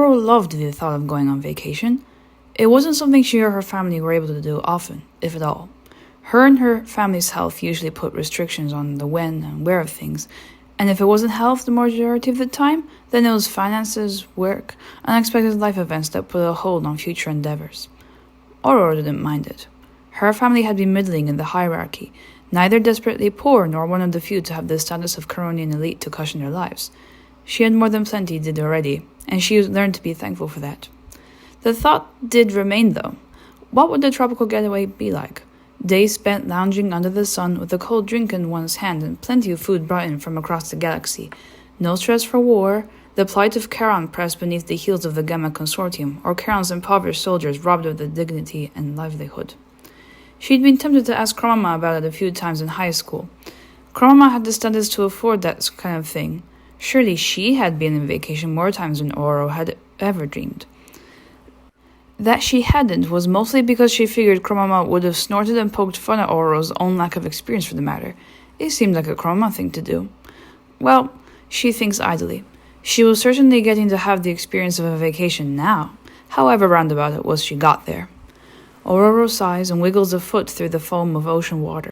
Aurora loved the thought of going on vacation. It wasn't something she or her family were able to do often, if at all. Her and her family's health usually put restrictions on the when and where of things, and if it wasn't health the majority of the time, then it was finances, work, unexpected life events that put a hold on future endeavors. Aurora didn't mind it. Her family had been middling in the hierarchy, neither desperately poor nor one of the few to have the status of Caronian elite to cushion their lives. She had more than plenty did already, and she learned to be thankful for that. The thought did remain, though. What would the tropical getaway be like? Days spent lounging under the sun with a cold drink in one's hand and plenty of food brought in from across the galaxy. No stress for war, the plight of Charon pressed beneath the heels of the Gamma Consortium, or Charon's impoverished soldiers robbed of their dignity and livelihood. She'd been tempted to ask Chromama about it a few times in high school. Chromama had the status to afford that kind of thing. Surely she had been on vacation more times than Aurora had ever dreamed. That she hadn't was mostly because she figured Chromama would have snorted and poked fun at Aurora's own lack of experience for the matter. It seemed like a Chromama thing to do. Well, she thinks idly. She was certainly getting to have the experience of a vacation now, however roundabout it was she got there. Aurora sighs and wiggles a foot through the foam of ocean water,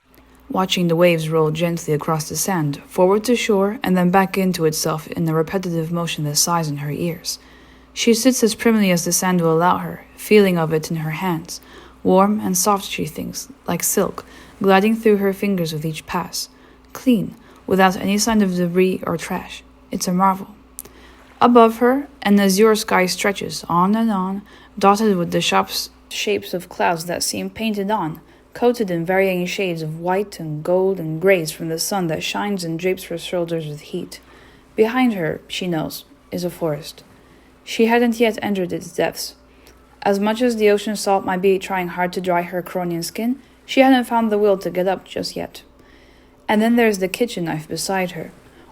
watching the waves roll gently across the sand, forward to shore and then back into itself in a repetitive motion that sighs in her ears. She sits as primly as the sand will allow her, feeling of it in her hands. Warm and soft she thinks, like silk, gliding through her fingers with each pass. Clean, without any sign of debris or trash. It's a marvel. Above her, an azure sky stretches on and on, dotted with the shapes of clouds that seem painted on, coated in varying shades of white and gold and grays from the sun that shines and drapes her shoulders with heat. Behind her, she knows, is a forest. She hadn't yet entered its depths. As much as the ocean salt might be trying hard to dry her Cronian skin, she hadn't found the will to get up just yet. And then there's the kitchen knife beside her.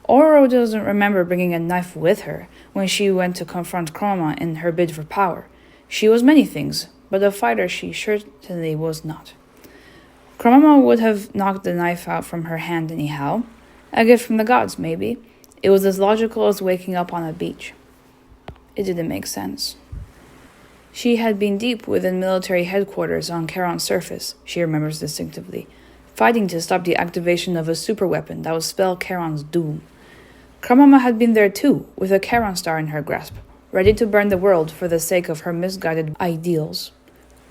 Aurora doesn't remember bringing a knife with her when she went to confront Chroma in her bid for power. She was many things, but a fighter she certainly was not. Chroma would have knocked the knife out from her hand anyhow. A gift from the gods, maybe. It was as logical as waking up on a beach. It didn't make sense. She had been deep within military headquarters on Charon's surface, she remembers distinctively, fighting to stop the activation of a superweapon that would spell Charon's doom. Chromama had been there too, with a Charon star in her grasp, ready to burn the world for the sake of her misguided ideals.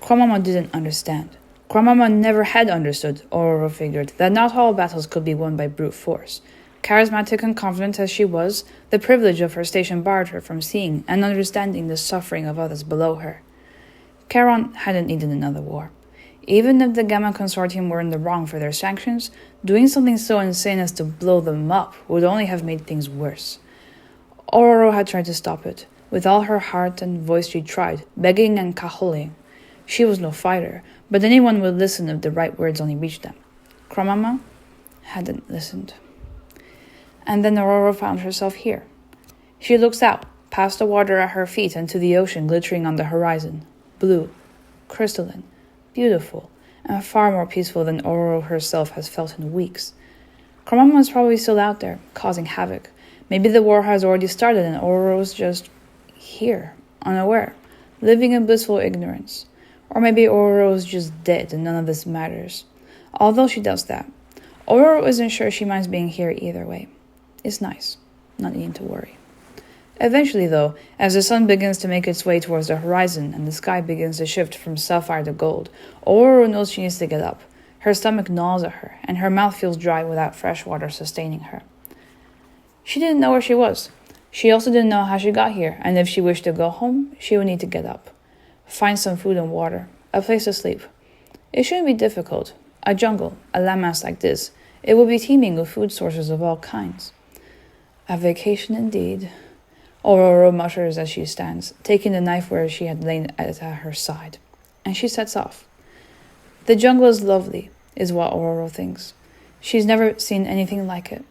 Chromama didn't understand. Chromama never had understood, Aurora figured, that not all battles could be won by brute force. Charismatic and confident as she was, the privilege of her station barred her from seeing and understanding the suffering of others below her. Charon hadn't needed another war. Even if the Gamma Consortium were in the wrong for their sanctions, doing something so insane as to blow them up would only have made things worse. Aurora had tried to stop it. With all her heart and voice she tried, begging and cajoling. She was no fighter, but anyone would listen if the right words only reached them. Chromama hadn't listened. And then Aurora found herself here. She looks out, past the water at her feet and to the ocean glittering on the horizon. Blue, crystalline, beautiful, and far more peaceful than Aurora herself has felt in weeks. Chromama is probably still out there, causing havoc. Maybe the war has already started and Aurora was just here, unaware, living in blissful ignorance. Or maybe Aurora was just dead and none of this matters. Although she does that, Aurora isn't sure she minds being here either way. It's nice, not needing to worry. Eventually, though, as the sun begins to make its way towards the horizon and the sky begins to shift from sapphire to gold, Aurora knows she needs to get up. Her stomach gnaws at her, and her mouth feels dry without fresh water sustaining her. She didn't know where she was. She also didn't know how she got here, and if she wished to go home, she would need to get up. Find some food and water, a place to sleep. It shouldn't be difficult. A jungle, a landmass like this, it would be teeming with food sources of all kinds. A vacation indeed, Aurora mutters as she stands, taking the knife where she had lain at her side. And she sets off. The jungle is lovely, is what Aurora thinks. She's never seen anything like it.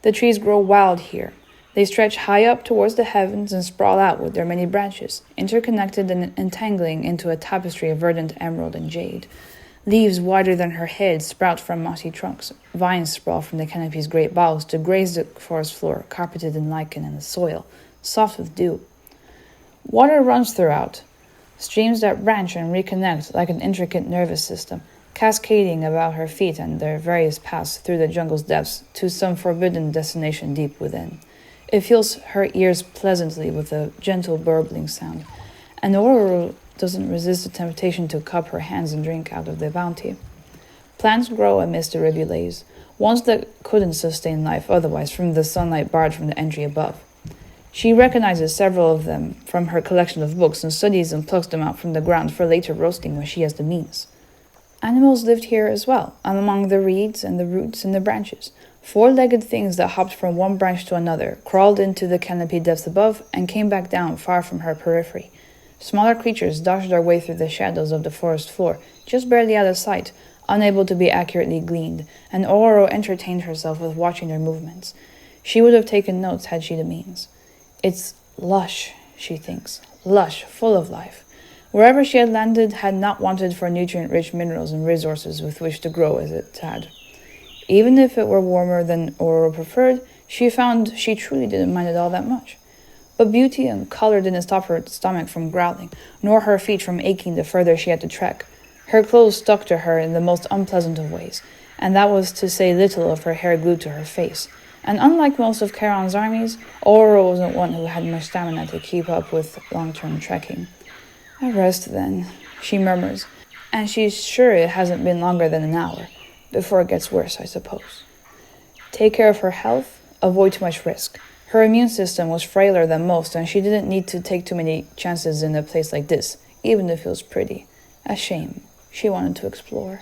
The trees grow wild here. They stretch high up towards the heavens and sprawl out with their many branches, interconnected and entangling into a tapestry of verdant emerald and jade. Leaves wider than her head sprout from mossy trunks. Vines sprawl from the canopy's great boughs to graze the forest floor, carpeted in lichen and the soil, soft with dew. Water runs throughout, streams that branch and reconnect like an intricate nervous system, cascading about her feet and their various paths through the jungle's depths to some forbidden destination deep within. It fills her ears pleasantly with a gentle burbling sound, and Aurora doesn't resist the temptation to cup her hands and drink out of the bounty. Plants grow amidst the rivulets, ones that couldn't sustain life otherwise from the sunlight barred from the entry above. She recognizes several of them from her collection of books and studies and plucks them out from the ground for later roasting when she has the means. Animals lived here as well, among the reeds and the roots and the branches. Four-legged things that hopped from one branch to another, crawled into the canopy depths above, and came back down far from her periphery. Smaller creatures dodged their way through the shadows of the forest floor, just barely out of sight, unable to be accurately gleaned, and Oro entertained herself with watching their movements. She would have taken notes had she the means. It's lush, she thinks, lush, full of life. Wherever she had landed had not wanted for nutrient-rich minerals and resources with which to grow as it had. Even if it were warmer than Oro preferred, she found she truly didn't mind it all that much. But beauty and color didn't stop her stomach from growling, nor her feet from aching the further she had to trek. Her clothes stuck to her in the most unpleasant of ways, and that was to say little of her hair glued to her face. And unlike most of Charon's armies, Oro wasn't one who had much stamina to keep up with long-term trekking. "I rest then," she murmurs, and she's sure it hasn't been longer than an hour, before it gets worse, I suppose. Take care of her health, avoid too much risk. Her immune system was frailer than most, and she didn't need to take too many chances in a place like this, even if it was pretty. A shame. She wanted to explore.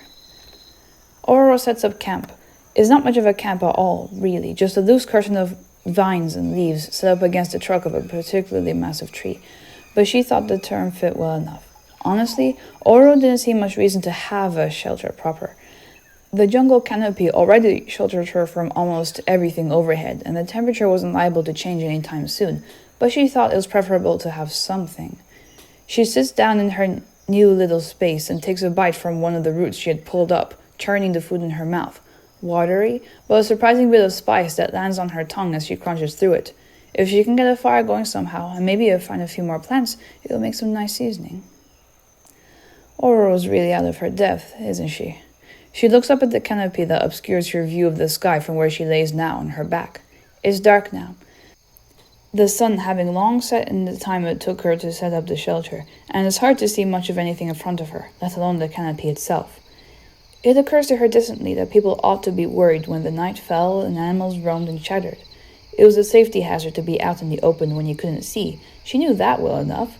Oro sets up camp. It's not much of a camp at all, really, just a loose curtain of vines and leaves set up against the trunk of a particularly massive tree, but she thought the term fit well enough. Honestly, Oro didn't see much reason to have a shelter proper. The jungle canopy already sheltered her from almost everything overhead, and the temperature wasn't liable to change anytime soon, but she thought it was preferable to have something. She sits down in her new little space and takes a bite from one of the roots she had pulled up, churning the food in her mouth. Watery, but a surprising bit of spice that lands on her tongue as she crunches through it. If she can get a fire going somehow, and maybe find a few more plants, it'll make some nice seasoning. Aurora's really out of her depth, isn't she? She looks up at the canopy that obscures her view of the sky from where she lays now on her back. It's dark now, the sun having long set in the time it took her to set up the shelter, and it's hard to see much of anything in front of her, let alone the canopy itself. It occurs to her distantly that people ought to be worried when the night fell and animals roamed and chattered. It was a safety hazard to be out in the open when you couldn't see. She knew that well enough.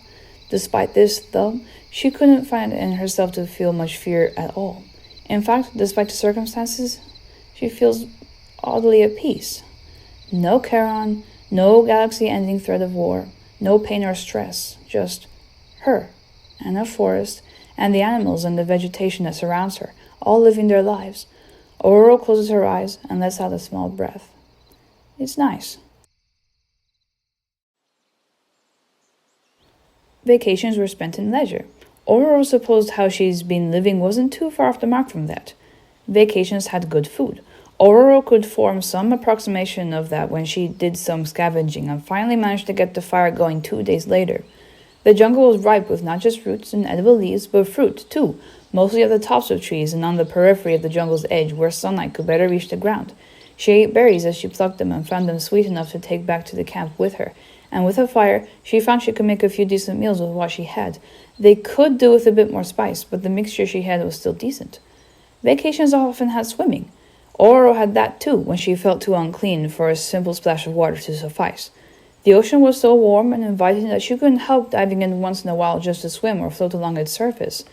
Despite this, though, she couldn't find in herself to feel much fear at all. In fact, despite the circumstances, she feels oddly at peace. No Charon, no galaxy-ending threat of war, no pain or stress, just her, and a forest, and the animals and the vegetation that surrounds her, all living their lives. Aurora closes her eyes and lets out a small breath. It's nice. Vacations were spent in leisure. Aurora supposed how she's been living wasn't too far off the mark from that. Vacations had good food. Aurora could form some approximation of that when she did some scavenging and finally managed to get the fire going 2 days later. The jungle was ripe with not just roots and edible leaves, but fruit, too, mostly at the tops of trees and on the periphery of the jungle's edge where sunlight could better reach the ground. She ate berries as she plucked them and found them sweet enough to take back to the camp with her, and with a fire, she found she could make a few decent meals with what she had. They could do with a bit more spice, but the mixture she had was still decent. Vacations often had swimming. Oro had that too when she felt too unclean for a simple splash of water to suffice. The ocean was so warm and inviting that she couldn't help diving in once in a while just to swim or float along its surface.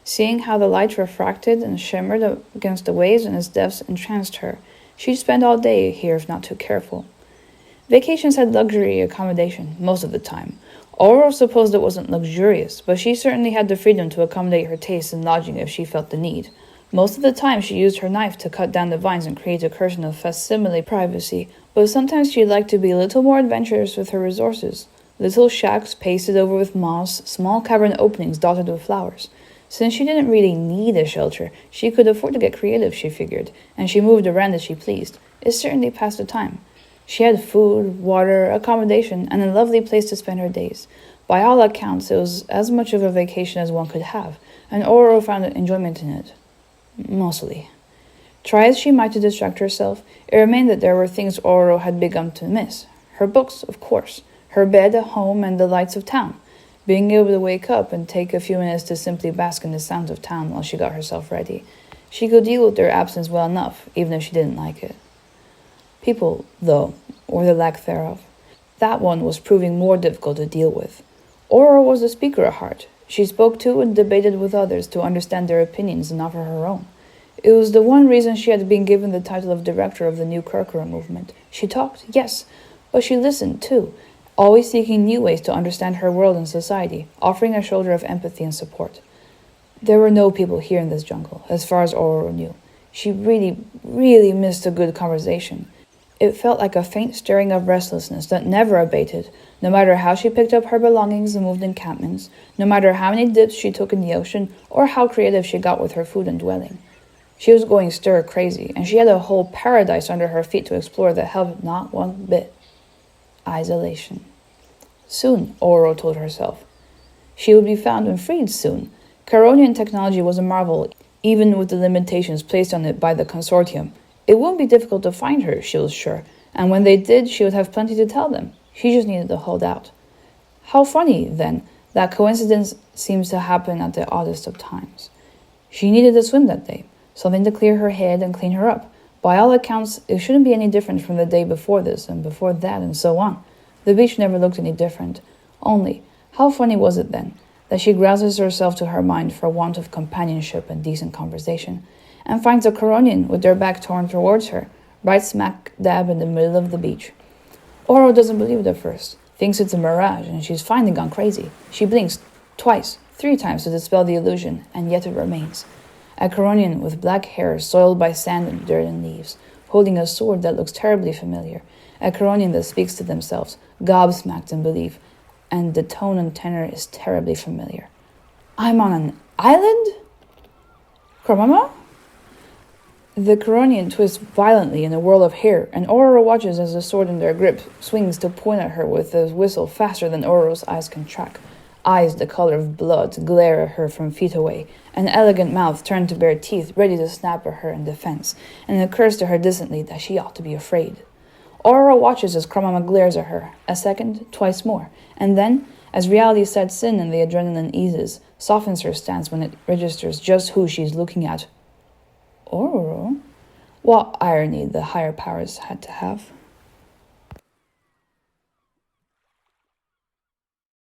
Seeing how the light refracted and shimmered against the waves in its depths entranced her. She'd spend all day here if not too careful. Vacations had luxury accommodation, most of the time. Oro supposed it wasn't luxurious, but she certainly had the freedom to accommodate her tastes in lodging if she felt the need. Most of the time she used her knife to cut down the vines and create a curtain of facsimile privacy, but sometimes she'd like to be a little more adventurous with her resources. Little shacks pasted over with moss, small cavern openings dotted with flowers. Since she didn't really need a shelter, she could afford to get creative, she figured, and she moved around as she pleased. It certainly passed the time. She had food, water, accommodation, and a lovely place to spend her days. By all accounts, it was as much of a vacation as one could have, and Ororo found enjoyment in it. Mostly. Try as she might to distract herself, it remained that there were things Ororo had begun to miss. Her books, of course, her bed at home, and the lights of town. Being able to wake up and take a few minutes to simply bask in the sounds of town while she got herself ready. She could deal with their absence well enough, even if she didn't like it. People, though, or the lack thereof. That one was proving more difficult to deal with. Ororo was a speaker at heart. She spoke to and debated with others to understand their opinions and offer her own. It was the one reason she had been given the title of director of the new Kirkora movement. She talked, yes, but she listened too, always seeking new ways to understand her world and society, offering a shoulder of empathy and support. There were no people here in this jungle, as far as Ororo knew. She really, really missed a good conversation. It felt like a faint stirring of restlessness that never abated, no matter how she picked up her belongings and moved encampments, no matter how many dips she took in the ocean, or how creative she got with her food and dwelling. She was going stir crazy, and she had a whole paradise under her feet to explore that helped not one bit. Isolation. Soon, Ororo told herself. She would be found and freed soon. Caronian technology was a marvel, even with the limitations placed on it by the consortium. It wouldn't be difficult to find her, she was sure, and when they did, she would have plenty to tell them. She just needed to hold out. How funny, then, that coincidence seems to happen at the oddest of times. She needed a swim that day, something to clear her head and clean her up. By all accounts, it shouldn't be any different from the day before this, and before that, and so on. The beach never looked any different. Only, how funny was it then, that she grouses herself to her mind for want of companionship and decent conversation, and finds a Coronian with their back turned towards her, right smack dab in the middle of the beach. Ororo doesn't believe it at first, thinks it's a mirage, and she's finally gone crazy. She blinks twice, 3 times to dispel the illusion, and yet it remains. A Coronian with black hair soiled by sand and dirt and leaves, holding a sword that looks terribly familiar. A Coronian that speaks to themselves, gobsmacked in belief, and the tone and tenor is terribly familiar. I'm on an island? Kromama? The Coronian twists violently in a whirl of hair, and Ororo watches as the sword in their grip swings to point at her with a whistle faster than Ororo's eyes can track. Eyes the color of blood glare at her from feet away, an elegant mouth turned to bare teeth ready to snap at her in defense, and it occurs to her distantly that she ought to be afraid. Ororo watches as Kromama glares at her, a second, twice more, and then, as reality sets in and the adrenaline eases, softens her stance when it registers just who she's looking at. Ororo? What irony the higher powers had to have.